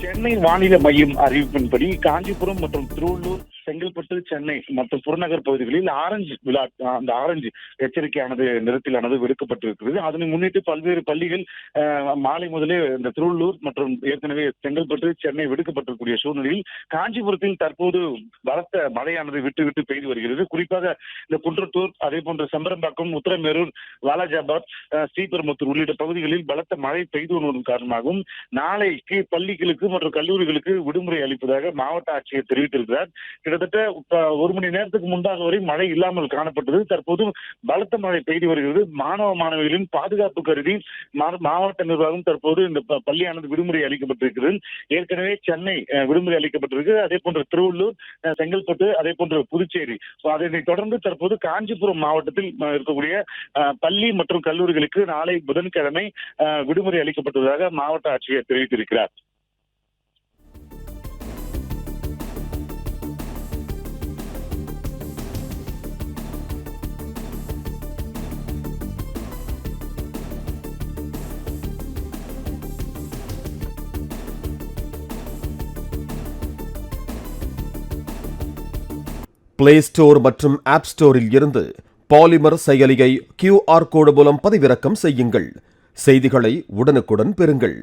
சென்னை வானிலை மையம் அறிவிப்பின்படி காஞ்சிபுரம் மற்றும் திருவள்ளூர், செங்கல்பட்டு, சென்னை மற்றும் புறநகர் பகுதிகளில் ஆரஞ்சு எச்சரிக்கையானது நிறத்திலானது விடுக்கப்பட்டிருக்கிறது. அதனை முன்னிட்டு பல்வேறு பள்ளிகள் மாலை முதலே இந்த திருவள்ளூர் மற்றும் ஏற்கனவே செங்கல்பட்டு, சென்னை விடுக்கப்பட்டிருக்கூடிய சூழ்நிலையில் காஞ்சிபுரத்தில் தற்போது பலத்த மழையானது விட்டு விட்டு பெய்து வருகிறது. குறிப்பாக இந்த குன்றத்தூர், அதே போன்ற செம்பரம்பாக்கம், உத்தரமேரூர், வாலாஜாபாத், ஸ்ரீபெரும்புத்தூர் உள்ளிட்ட பகுதிகளில் பலத்த மழை பெய்து வருவதன் காரணமாகவும் நாளைக்கு பள்ளிகளுக்கு மற்றும் கல்லூரிகளுக்கு விடுமுறை அளிப்பதாக மாவட்ட ஆட்சியர் தெரிவித்திருக்கிறார். கிட்டத்தட்ட ஒரு மணி நேரத்துக்கு முன்பாக வரை மழை இல்லாமல் காணப்பட்டது. தற்போது பலத்த மழை பெய்து வருகிறது. மாணவ மாணவிகளின் பாதுகாப்பு கருதி மாவட்ட நிர்வாகம் தற்போது இந்த பள்ளியானது விடுமுறை அளிக்கப்பட்டிருக்கிறது. ஏற்கனவே சென்னை விடுமுறை அளிக்கப்பட்டிருக்கு. அதே போன்ற திருவள்ளூர், செங்கல்பட்டு, அதே போன்ற புதுச்சேரி. அதனை தொடர்ந்து தற்போது காஞ்சிபுரம் மாவட்டத்தில் இருக்கக்கூடிய பள்ளி மற்றும் கல்லூரிகளுக்கு நாளை புதன்கிழமை விடுமுறை அளிக்கப்பட்டுள்ளதாக மாவட்ட ஆட்சியர் தெரிவித்திருக்கிறார். பிளே ஸ்டோர் மற்றும் ஆப் ஸ்டோரில் இருந்து பாலிமர் செயலியை QR கோடு மூலம் பதிவிறக்கம் செய்யுங்கள். செய்திகளை உடனுக்குடன் பெறுங்கள்.